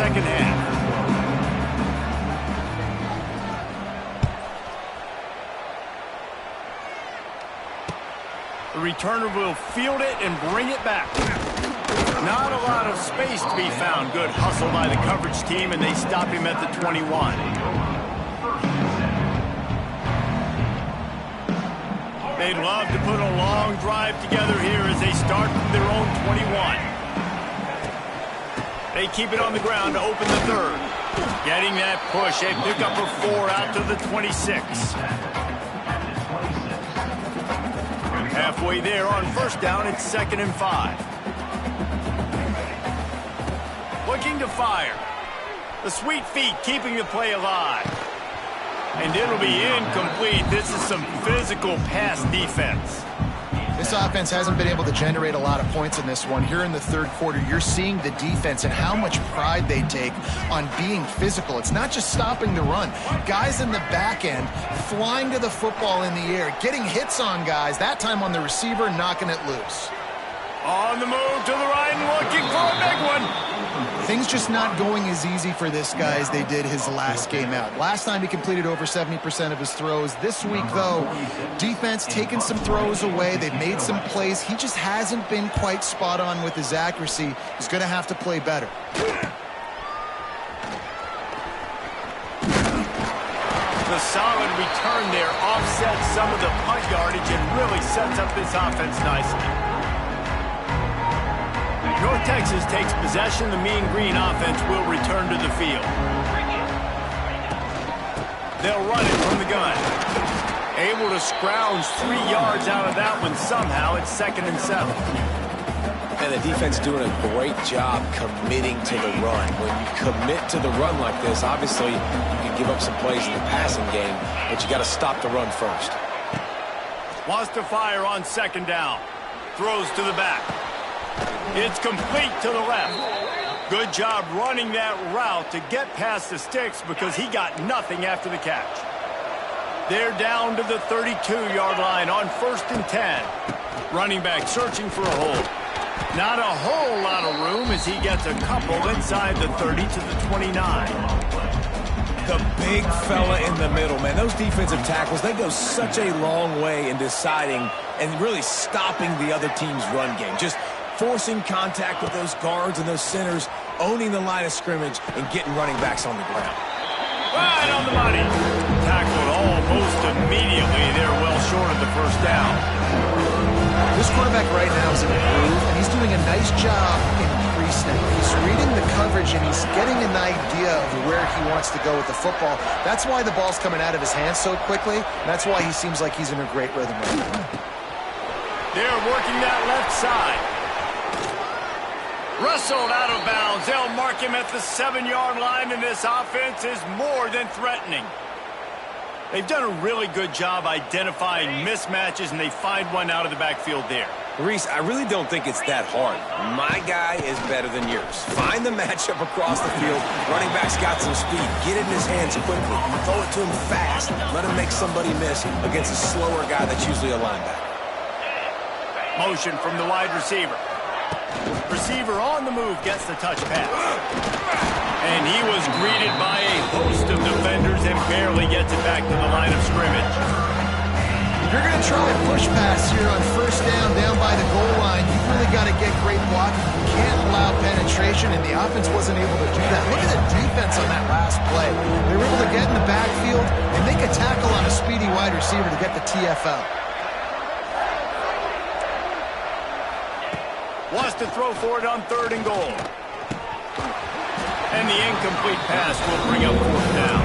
second half. The returner will field it and bring it back. Not a lot of space to be found. Good hustle by the coverage team, and they stop him at the 21. They'd love to put a long drive together here as they start from their own 21. They keep it on the ground to open the third. Getting that push, a pickup of 4 out to the 26. Halfway there on first down, it's 2nd and 5. Looking to fire. The sweet feet keeping the play alive. And it'll be incomplete. This is some physical pass defense. This offense hasn't been able to generate a lot of points in this one. Here in the third quarter, you're seeing the defense and how much pride they take on being physical. It's not just stopping the run. Guys in the back end flying to the football in the air, getting hits on guys, that time on the receiver, knocking it loose. On the move to the right and looking for a big one. Things just not going as easy for this guy as they did his last game out. Last time he completed over 70% of his throws. This week, though, defense taking some throws away. They've made some plays. He just hasn't been quite spot on with his accuracy. He's going to have to play better. The solid return there offsets some of the punt yardage and really sets up this offense nicely. North Texas takes possession. The Mean Green offense will return to the field. They'll run it from the gun. Able to scrounge 3 yards out of that one somehow. It's 2nd and 7. And the defense doing a great job committing to the run. When you commit to the run like this, obviously you can give up some plays in the passing game, but you got to stop the run first. Wants to fire on 2nd down. Throws to the back. It's complete to the left. Good job running that route to get past the sticks because he got nothing after the catch. They're down to the 32-yard line on 1st and 10. Running back searching for a hole. Not a whole lot of room as he gets a couple inside the 30 to the 29. The big fella in the middle, man. Those defensive tackles, they go such a long way in deciding and really stopping the other team's run game. Just forcing contact with those guards and those centers, owning the line of scrimmage, and getting running backs on the ground. Right on the money. Tackled almost immediately. They're well short of the first down. This quarterback right now is in a groove, and he's doing a nice job in pre-snap. He's reading the coverage, and he's getting an idea of where he wants to go with the football. That's why the ball's coming out of his hands so quickly. That's why he seems like he's in a great rhythm right now. They're working that left side. Wrestled out of bounds. They'll mark him at the 7-yard line, and this offense is more than threatening. They've done a really good job identifying mismatches, and they find one out of the backfield there. Reese, I really don't think it's that hard. My guy is better than yours. Find the matchup across the field. Running back's got some speed. Get it in his hands quickly. Throw it to him fast. Let him make somebody miss against a slower guy that's usually a linebacker. Motion from the wide receiver. Receiver on the move gets the touch pass. And he was greeted by a host of defenders and barely gets it back to the line of scrimmage. You're going to try a push pass here on 1st down by the goal line. You've really got to get great blocking. You can't allow penetration, and the offense wasn't able to do that. Look at the defense on that last play. They were able to get in the backfield and make a tackle on a speedy wide receiver to get the TFL. Wants to throw for it on 3rd and goal. And the incomplete pass will bring up 4th down.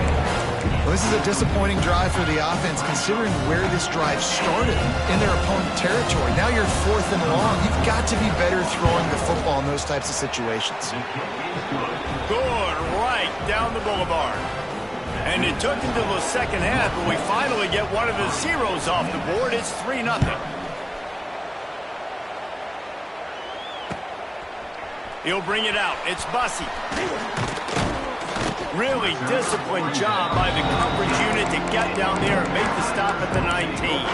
Well, this is a disappointing drive for the offense, considering where this drive started in their opponent territory. Now you're 4th and long. You've got to be better throwing the football in those types of situations. Good right down the boulevard. And it took until the second half, but we finally get one of the zeros off the board. It's 3-0. He'll bring it out. It's Bussey. Really disciplined job by the coverage unit to get down there and make the stop at the 19.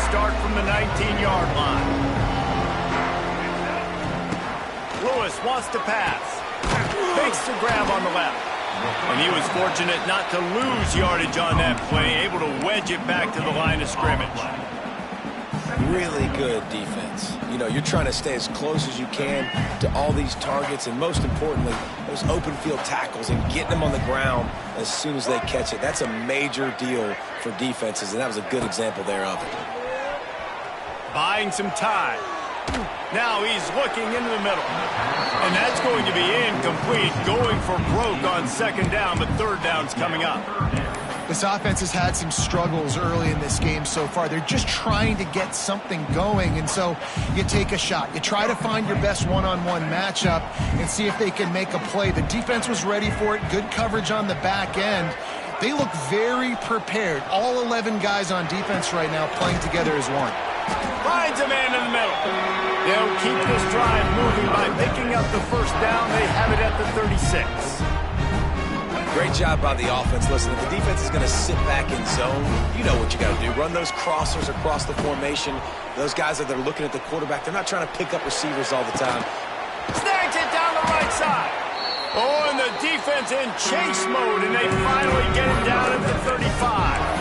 start from the 19-yard line. Lewis wants to pass. Makes the grab on the left. And he was fortunate not to lose yardage on that play, able to wedge it back to the line of scrimmage. Really good defense. You know, you're trying to stay as close as you can to all these targets, and most importantly, those open field tackles and getting them on the ground as soon as they catch it. That's a major deal for defenses, and that was a good example there of it. Buying some time. Now he's looking into the middle. And that's going to be incomplete, going for broke on second down, but third down's coming up. This offense has had some struggles early in this game so far. They're just trying to get something going, and so you take a shot. You try to find your best one-on-one matchup and see if they can make a play. The defense was ready for it. Good coverage on the back end. They look very prepared. All 11 guys on defense right now playing together as one. Finds a man in the middle. They'll keep this drive moving by picking up the first down. They have it at the 36. Great job by the offense. Listen, if the defense is going to sit back in zone, you know what you got to do. Run those crossers across the formation. Those guys that are looking at the quarterback, they're not trying to pick up receivers all the time. Snags it down the right side. Oh, and the defense in chase mode, and they finally get it down at the 35.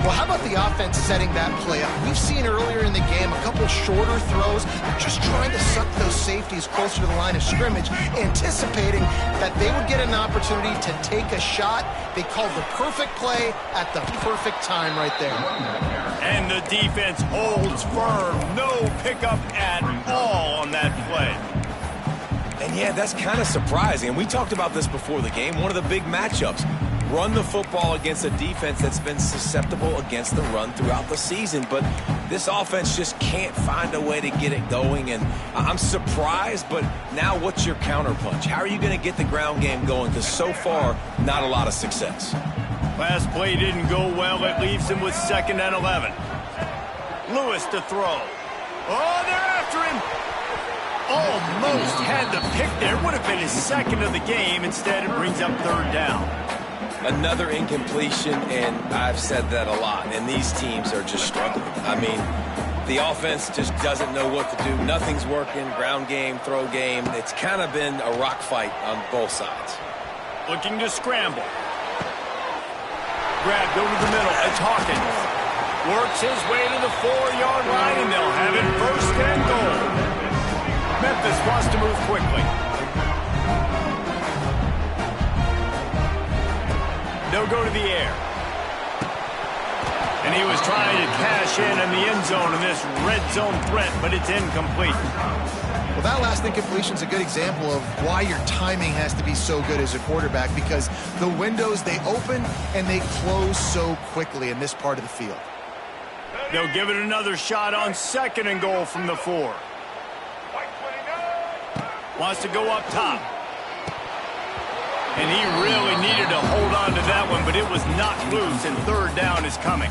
Well, how about the offense setting that play up? We've seen earlier in the game a couple shorter throws. They're just trying to suck those safeties closer to the line of scrimmage, anticipating that they would get an opportunity to take a shot. They called the perfect play at the perfect time right there. And the defense holds firm. No pickup at all on that play. And yeah, that's kind of surprising. And we talked about this before the game. One of the big matchups. Run the football against a defense that's been susceptible against the run throughout the season. But this offense just can't find a way to get it going. And I'm surprised, but now what's your counterpunch? How are you going to get the ground game going? Because so far, not a lot of success. Last play didn't go well. It leaves him with 2nd and 11. Lewis to throw. Oh, they're after him. Almost had the pick there. Would have been his 2nd of the game. Instead, it brings up 3rd down. Another incompletion, and I've said that a lot, and these teams are just struggling. I mean, the offense just doesn't know what to do. Nothing's working, ground game, throw game. It's kind of been a rock fight on both sides. Looking to scramble. Grabbed over the middle. It's Hawkins. Works his way to the 4-yard line, and they'll have it 1st and goal. Memphis wants to move quickly. They'll go to the air. And he was trying to cash in the end zone in this red zone threat, but it's incomplete. Well, that last incompletion is a good example of why your timing has to be so good as a quarterback, because the windows, they open and they close so quickly in this part of the field. They'll give it another shot on 2nd and goal from the 4. Wants to go up top. And he really needed to hold on to that one, but it was knocked loose, and 3rd down is coming.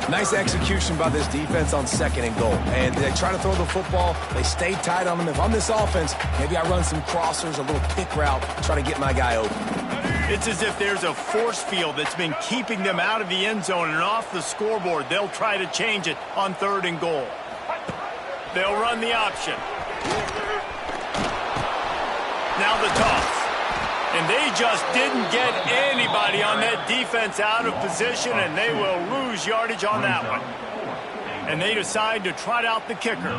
Nice execution by this defense on 2nd and goal. And they try to throw the football. They stay tight on them. If I'm this offense, maybe I run some crossers, a little pick route, try to get my guy open. It's as if there's a force field that's been keeping them out of the end zone and off the scoreboard. They'll try to change it on 3rd and goal. They'll run the option. Now the toss. And they just didn't get anybody on that defense out of position, and they will lose yardage on that one. And they decide to trot out the kicker.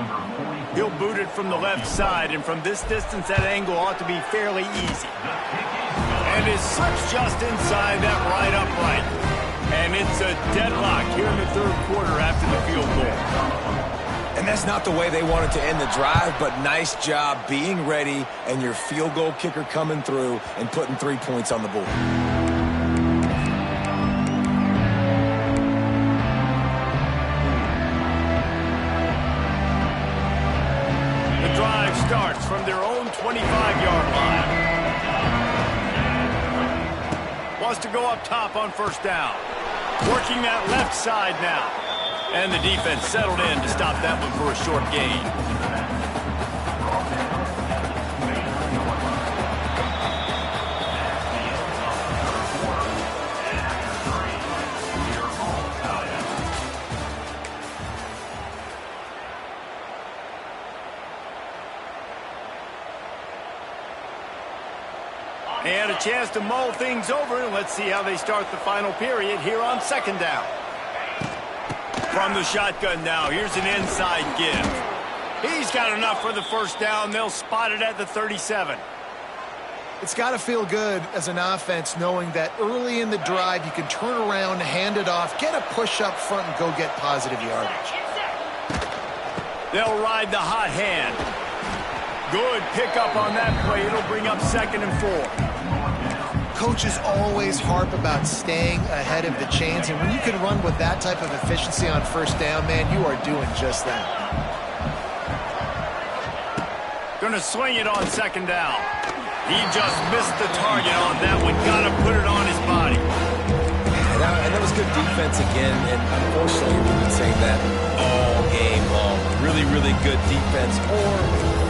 He'll boot it from the left side, and from this distance, that angle ought to be fairly easy. And it slips just inside that right upright. And it's a deadlock here in the 3rd quarter after the field goal. And that's not the way they wanted to end the drive, but nice job being ready and your field goal kicker coming through and putting 3 points on the board. The drive starts from their own 25-yard line. Wants to go up top on 1st down. Working that left side now. And the defense settled in to stop that one for a short gain. And a chance to mull things over. Let's see how they start the final period here on second down. From the shotgun now, here's an inside give. He's got enough for the first down. They'll spot it at the 37. It's got to feel good as an offense knowing that early in the drive you can turn around, hand it off, get a push up front, and go get positive yardage. They'll ride the hot hand. Good pickup on that play. It'll bring up 2nd and 4. Coaches always harp about staying ahead of the chains, and when you can run with that type of efficiency on first down, man, you are doing just that. Gonna swing it on 2nd down. He just missed the target on that one. Gotta put it on his body. And that was good defense again, and unfortunately we've been saying that all game long. Really, really good defense, or,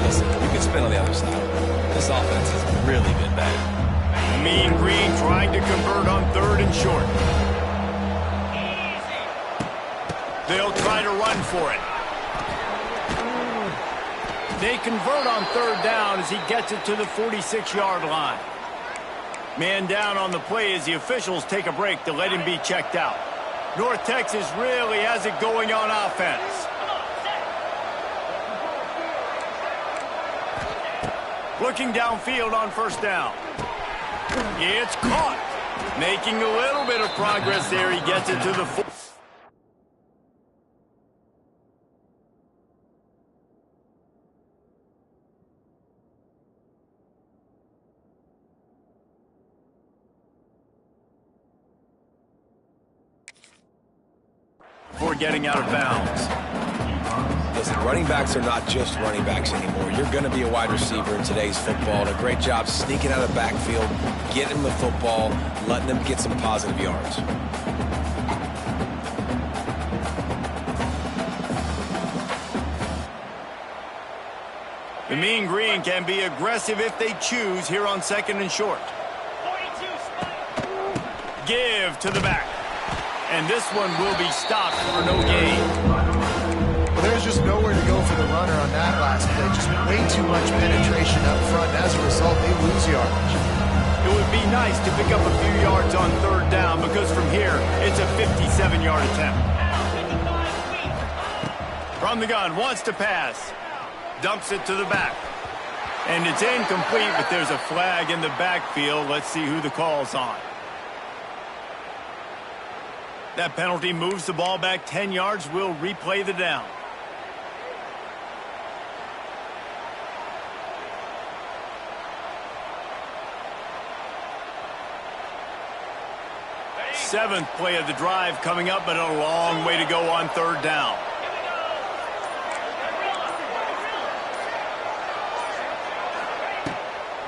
listen, you can spin on the other side. This offense has really been bad. Mean Green trying to convert on 3rd and short. They'll try to run for it. They convert on 3rd down as he gets it to the 46-yard line. Man down on the play as the officials take a break to let him be checked out. North Texas really has it going on offense. Looking downfield on first down. It's caught. Making a little bit of progress there. He gets it to the 4. Before getting out of bounds. Listen, running backs are not just running backs anymore. You're going to be a wide receiver in today's football. And a great job sneaking out of the backfield, getting them the football, letting them get some positive yards. The Mean Green can be aggressive if they choose here on 2nd and short. Give to the back. And this one will be stopped for no gain. Well, there's just nowhere to go for the runner on that last play. Just way too much penetration up front. As a result, they lose yardage. It would be nice to pick up a few yards on 3rd down because from here, it's a 57-yard attempt. From the gun, wants to pass. Dumps it to the back. And it's incomplete, but there's a flag in the backfield. Let's see who the call's on. That penalty moves the ball back 10 yards. We'll replay the down. Seventh play of the drive coming up, but a long way to go on 3rd down.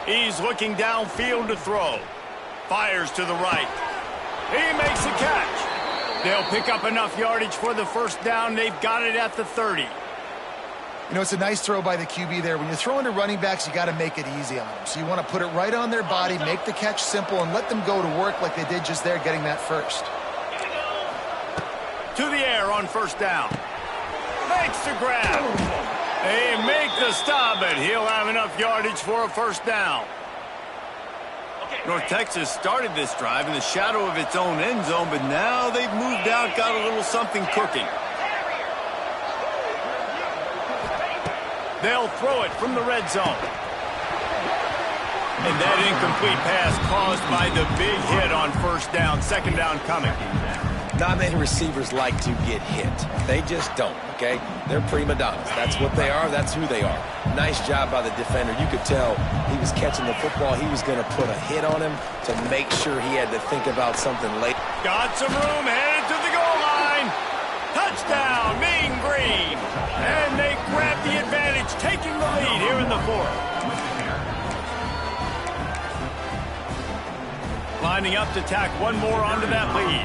He's looking downfield to throw. Fires to the right. He makes a catch. They'll pick up enough yardage for the first down. They've got it at the 30. You know, it's a nice throw by the QB there. When you're throwing to running backs, you got to make it easy on them. So you want to put it right on their body, make the catch simple, and let them go to work like they did just there, getting that first. To the air on first down. Makes the grab. They make the stop, but he'll have enough yardage for a first down. North Texas started this drive in the shadow of its own end zone, but now they've moved out, got a little something cooking. They'll throw it from the red zone. And that incomplete pass caused by the big hit on first down. 2nd down coming. Not many receivers like to get hit. They just don't, okay? They're prima donnas. That's what they are. That's who they are. Nice job by the defender. You could tell he was catching the football. He was going to put a hit on him to make sure he had to think about something late. Got some room, headed to the goal line. Touchdown, Mean Green. And they grab the advantage, taking the lead here in the 4th. Lining up to tack one more onto that lead.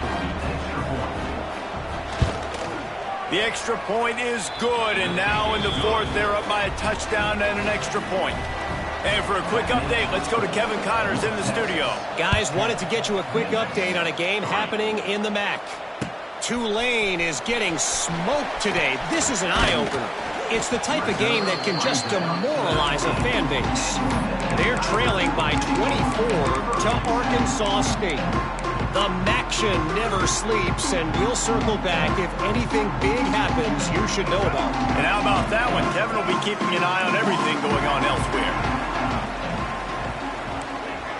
The extra point is good, and now in the 4th, they're up by a touchdown and an extra point. And for a quick update, let's go to Kevin Connors in the studio. Guys, wanted to get you a quick update on a game happening in the MAC. Tulane is getting smoked today. This is an eye-opener. It's the type of game that can just demoralize a fan base. They're trailing by 24 to Arkansas State. The Maction never sleeps, and we'll circle back if anything big happens you should know about. And how about that one? Kevin will be keeping an eye on everything going on elsewhere.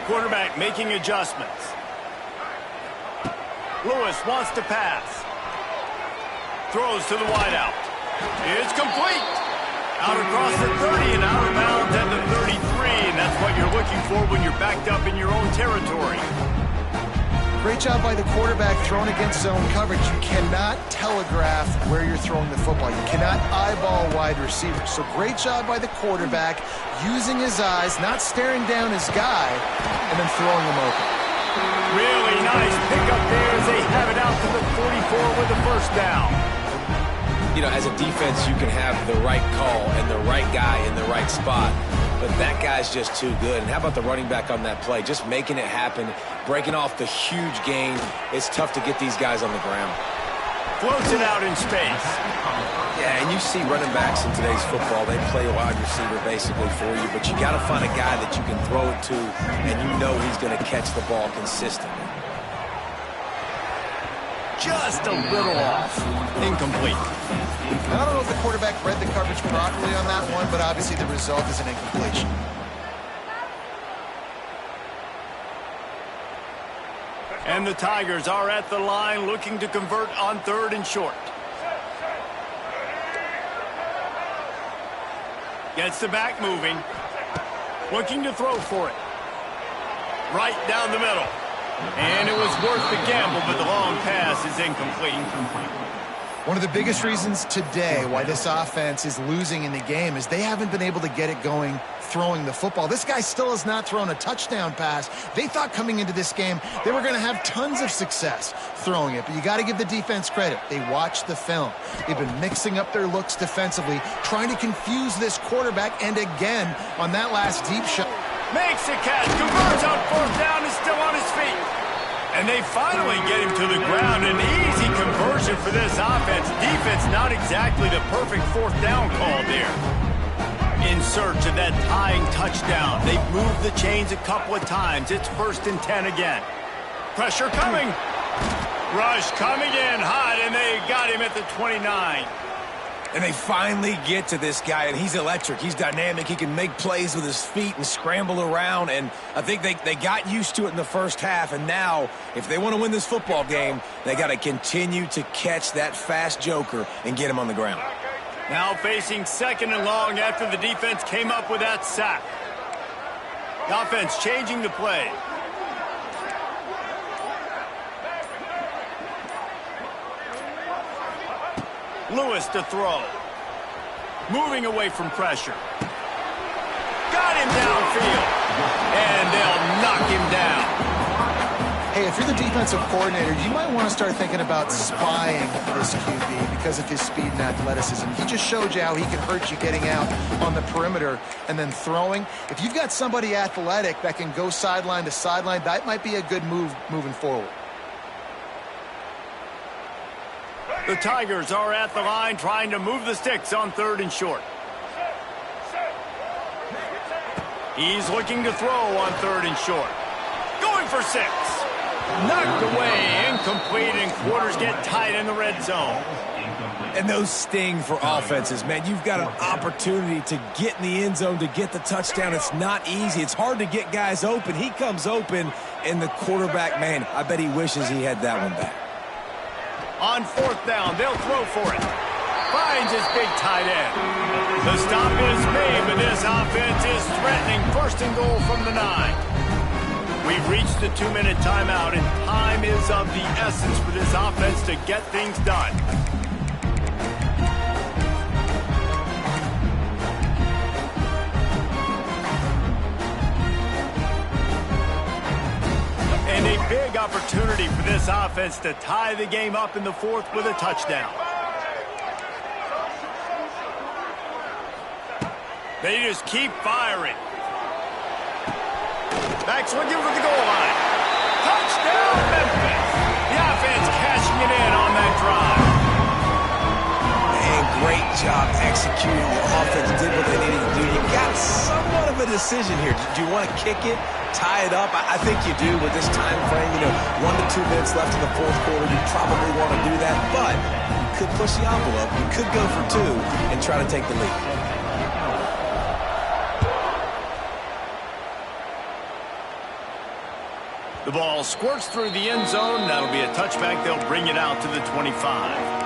Quarterback making adjustments. Lewis wants to pass. Throws to the wideout. It's complete. Out across the 30 and out of bounds at the 33. And that's what you're looking for when you're backed up in your own territory. Great job by the quarterback throwing against zone coverage. You cannot telegraph where you're throwing the football. You cannot eyeball wide receivers. So great job by the quarterback using his eyes, not staring down his guy, and then throwing him open. Really nice pickup there as they have it out to the 44 with the first down. You know, as a defense, you can have the right call and the right guy in the right spot, but that guy's just too good. And how about the running back on that play? Just making it happen, breaking off the huge gain. It's tough to get these guys on the ground. Floats it out in space. Yeah, and you see running backs in today's football, they play a wide receiver basically for you, but you got to find a guy that you can throw it to, and you know he's going to catch the ball consistently. Just a little off. Incomplete. I don't know if the quarterback read the coverage properly on that one, but obviously the result is an incompletion. And the Tigers are at the line looking to convert on 3rd and short. Gets the back moving. Looking to throw for it. Right down the middle. And it was worth the gamble, but the long pass is incomplete. One of the biggest reasons today why this offense is losing in the game is they haven't been able to get it going throwing the football. This guy still has not thrown a touchdown pass. They thought coming into this game they were going to have tons of success throwing it, but you got to give the defense credit. They watched the film. They've been mixing up their looks defensively, trying to confuse this quarterback, and again on that last deep shot. Makes a catch, converts on 4th down, is still on his feet. And they finally get him to the ground. An easy conversion for this offense. Defense not exactly the perfect 4th down call there. In search of that tying touchdown. They've moved the chains a couple of times. It's 1st and 10 again. Pressure coming. Rush coming in hot, and they got him at the 29. And they finally get to this guy, and he's electric. He's dynamic. He can make plays with his feet and scramble around, and I think they got used to it in the first half, and now if they want to win this football game, they got to continue to catch that fast joker and get him on the ground. Now facing 2nd and long after the defense came up with that sack. The offense changing the play. Lewis to throw. Moving away from pressure. Got him downfield. And they'll knock him down. Hey, if you're the defensive coordinator, you might want to start thinking about spying this QB because of his speed and athleticism. He just showed you how he can hurt you getting out on the perimeter and then throwing. If you've got somebody athletic that can go sideline to sideline, that might be a good move moving forward. The Tigers are at the line trying to move the sticks on 3rd and short. He's looking to throw on 3rd and short. Going for 6. Knocked away, incomplete, and quarters get tight in the red zone. And those sting for offenses, man. You've got an opportunity to get in the end zone, to get the touchdown. It's not easy. It's hard to get guys open. He comes open, and the quarterback, man, I bet he wishes he had that one back. On 4th down, they'll throw for it. Finds his big tight end. The stop is made, but this offense is threatening 1st and goal from the 9. We've reached the 2-minute timeout, and time is of the essence for this offense to get things done. And a big opportunity for this offense to tie the game up in the 4th with a touchdown. They just keep firing. Back swinging for the goal line. Touchdown, Memphis. The offense cashing it in on that drive. And Great job executing. The offense did what they needed to do. You got somewhat of a decision here. Do you want to kick it, tie it up? I think you do with this time frame. 1 to 2 minutes left in the fourth quarter. You probably want to do that, but you could push the envelope. You could go for 2 and try to take the lead. The ball squirts through the end zone. That'll be a touchback. They'll bring it out to the 25.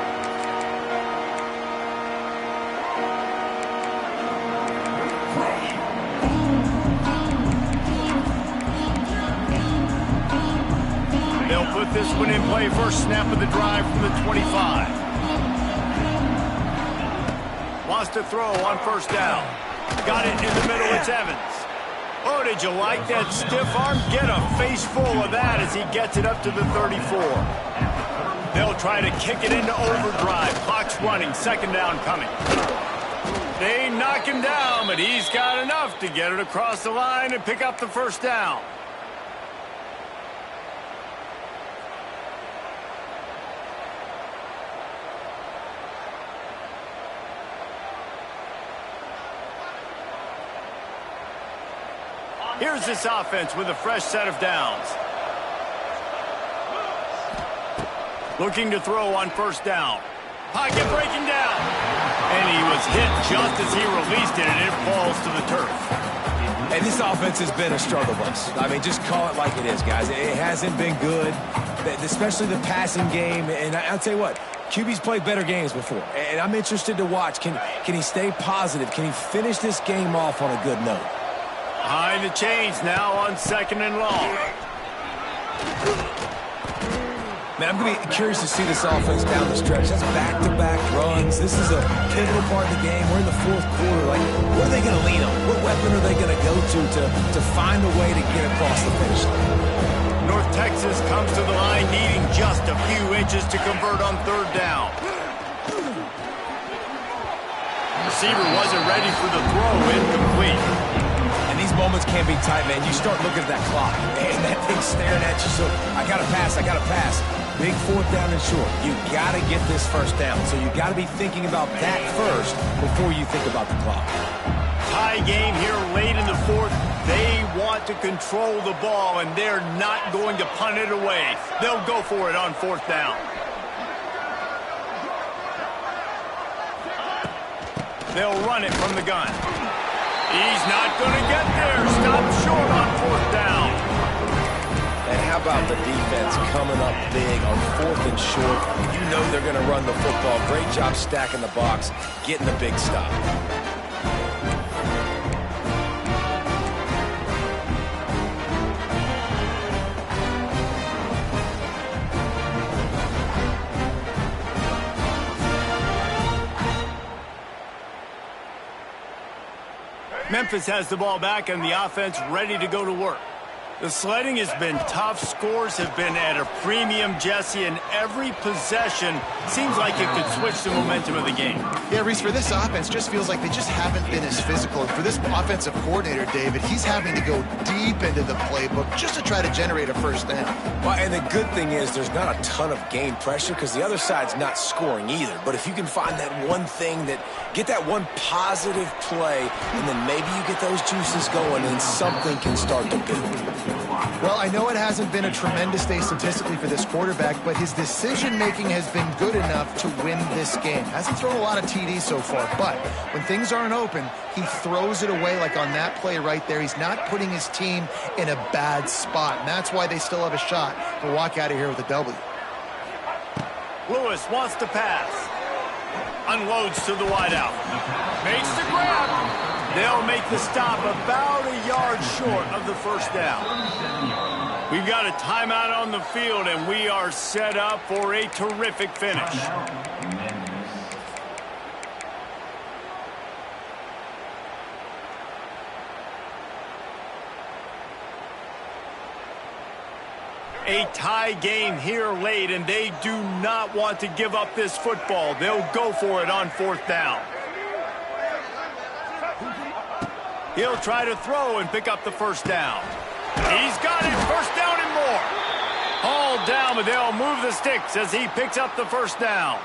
They'll put this one in play. First snap of the drive from the 25. Wants to throw on first down. Got it in the middle. It's Evans. Oh, did you like that stiff arm? Get a face full of that as he gets it up to the 34. They'll try to kick it into overdrive. Clock's running. Second down coming. They knock him down, but he's got enough to get it across the line and pick up the first down. Here's this offense with a fresh set of downs. Looking to throw on first down. Pocket breaking down. And he was hit just as he released it, and it falls to the turf. And this offense has been a struggle bus. I mean, just call it like it is, guys. It hasn't been good, especially the passing game. And I'll tell you what, QB's played better games before. And I'm interested to watch. Can he stay positive? Can he finish this game off on a good note? Behind the chains now on second and long. Man, I'm going to be curious to see this offense down the stretch. That's back-to-back runs. This is a pivotal part of the game. We're in the fourth quarter. Like, what are they going to lean on? What weapon are they going to go to find a way to get across the finish line? North Texas comes to the line needing just a few inches to convert on third down. Receiver wasn't ready for the throw. Incomplete. These moments can be tight, man. You start looking at that clock, and that thing's staring at you. So I got to pass. Big fourth down and short. You got to get this first down. So you got to be thinking about that first before you think about the clock. Tie game here late in the fourth. They want to control the ball, and they're not going to punt it away. They'll go for it on fourth down. They'll run it from the gun. He's not going to get there. Stop short on fourth down. And how about the defense coming up big on fourth and short? You know they're going to run the football. Great job stacking the box, getting the big stop. Memphis has the ball back and the offense ready to go to work. The sledding has been tough. Scores have been at a premium, Jesse, and every possession seems like it could switch the momentum of the game. Yeah, Reese, for this offense, just feels like they just haven't been as physical. And for this offensive coordinator, David, he's having to go deep into the playbook just to try to generate a first down. Well, and the good thing is there's not a ton of game pressure because the other side's not scoring either. But if you can find that one thing get that one positive play, and then maybe you get those juices going and something can start to build. Well, I know it hasn't been a tremendous day statistically for this quarterback, but his decision-making has been good enough to win this game. Hasn't thrown a lot of TDs so far, but when things aren't open, he throws it away like on that play right there. He's not putting his team in a bad spot, and that's why they still have a shot to walk out of here with a W. Lewis wants to pass. Unloads to the wideout. Makes the grab. They'll make the stop about a yard short of the first down. We've got a timeout on the field, and we are set up for a terrific finish. A tie game here late, and they do not want to give up this football. They'll go for it on fourth down. He'll try to throw and pick up the first down. He's got it. First down and more. Hauled down, but they'll move the sticks as he picks up the first down.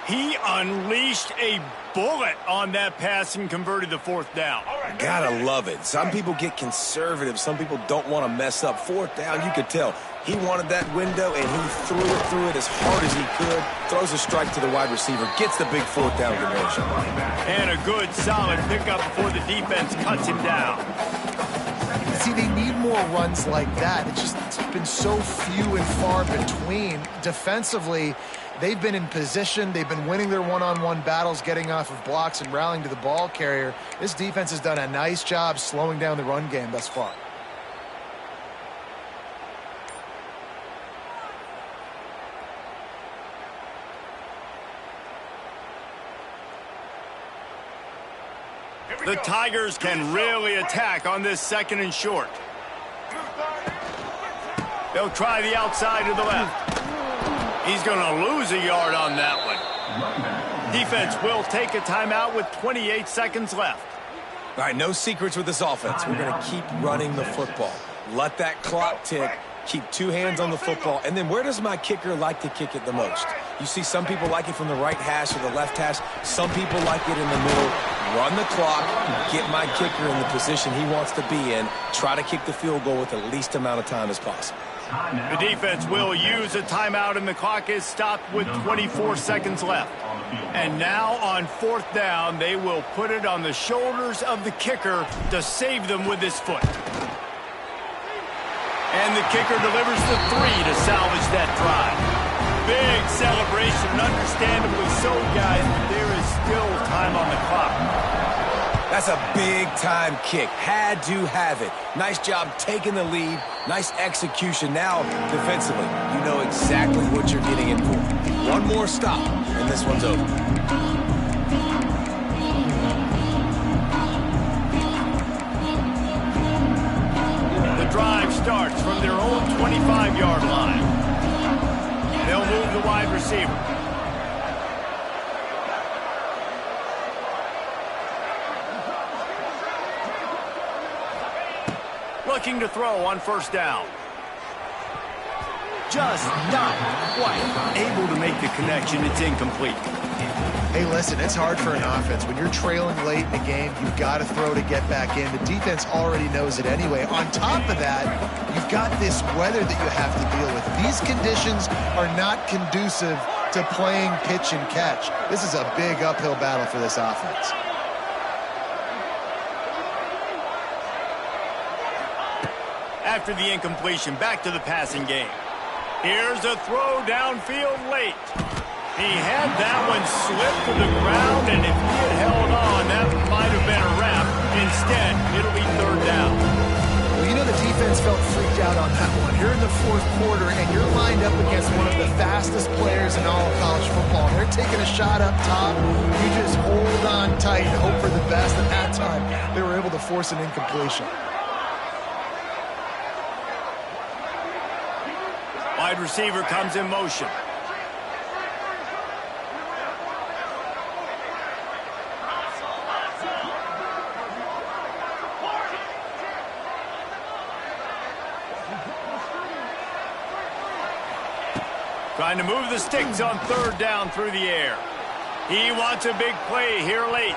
He unleashed a bullet on that pass and converted the fourth down. Gotta love it. Some people get conservative. Some people don't want to mess up. Fourth down, you could tell. He wanted that window, and he threw it as hard as he could. Throws a strike to the wide receiver. Gets the big fourth down conversion. And a good, solid pickup before the defense cuts him down. See, they need more runs like that. It's been so few and far between. Defensively, they've been in position. They've been winning their one-on-one battles, getting off of blocks and rallying to the ball carrier. This defense has done a nice job slowing down the run game thus far. The Tigers can really attack on this second and short. They'll try the outside to the left. He's going to lose a yard on that one. Defense will take a timeout with 28 seconds left. All right, no secrets with this offense. We're going to keep running the football. Let that clock tick. Keep two hands on the football. And then where does my kicker like to kick it the most? You see some people like it from the right hash or the left hash. Some people like it in the middle. Run the clock. Get my kicker in the position he wants to be in. Try to kick the field goal with the least amount of time as possible. The defense will use a timeout, and the clock is stopped with 24 seconds left. And now on fourth down, they will put it on the shoulders of the kicker to save them with his foot. And the kicker delivers the 3 to salvage that drive. Big celebration, and understandably so, guys, but there is still time on the clock. That's a big-time kick. Had to have it. Nice job taking the lead. Nice execution. Now, defensively, you know exactly what you're getting in for. One more stop, and this one's over. The drive starts from their own 25-yard line. They'll move the wide receiver. Looking to throw on first down. Just not quite able to make the connection. It's incomplete. Hey, listen, it's hard for an offense. When you're trailing late in the game, you've got to throw to get back in. The defense already knows it anyway. On top of that, you've got this weather that you have to deal with. These conditions are not conducive to playing pitch and catch. This is a big uphill battle for this offense. After the incompletion, back to the passing game. Here's a throw downfield late. He had that one slip to the ground, and if he had held on, that might have been a wrap. Instead, it'll be third down. Well, you know the defense felt freaked out on that one. You're in the fourth quarter, and you're lined up against one of the fastest players in all of college football. They're taking a shot up top. You just hold on tight and hope for the best. At that time, they were able to force an incompletion. Wide receiver comes in motion. Trying to move the sticks on third down through the air. He wants a big play here late.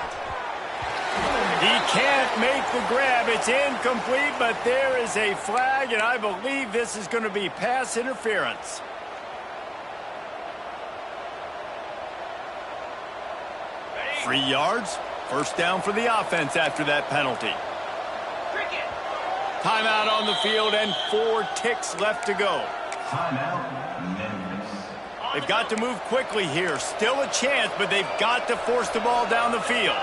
He can't make the grab. It's incomplete, but there is a flag, and I believe this is going to be pass interference. Free yards. First down for the offense after that penalty. Timeout on the field and 4 ticks left to go. Timeout, Memphis. They've got to move quickly here. Still a chance, but they've got to force the ball down the field.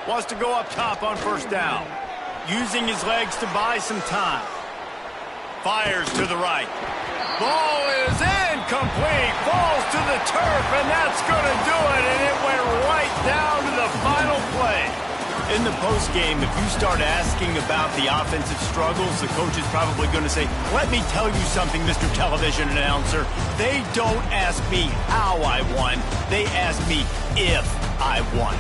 Wants to go up top on first down. Using his legs to buy some time. Fires to the right. Ball is incomplete. Falls to the turf, and that's going to do it. And it went right down to the final play. In the postgame, if you start asking about the offensive struggles, the coach is probably going to say, let me tell you something, Mr. Television Announcer. They don't ask me how I won. They ask me if I won.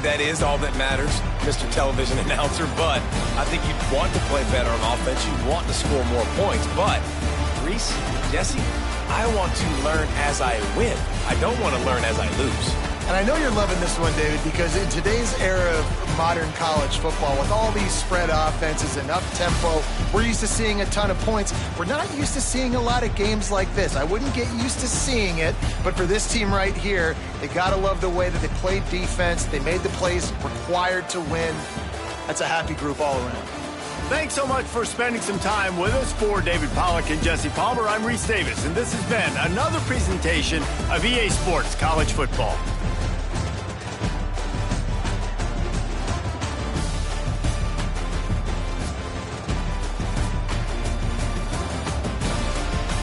That is all that matters, Mr. Television Announcer, but I think you'd want to play better on offense. You'd want to score more points, but Reese, Jesse, I want to learn as I win. I don't want to learn as I lose. And I know you're loving this one, David, because in today's era of modern college football, with all these spread offenses and up-tempo, we're used to seeing a ton of points. We're not used to seeing a lot of games like this. I wouldn't get used to seeing it, but for this team right here, they got to love the way that they played defense. They made the plays required to win. That's a happy group all around. Thanks so much for spending some time with us. For David Pollack and Jesse Palmer, I'm Reese Davis, and this has been another presentation of EA Sports College Football.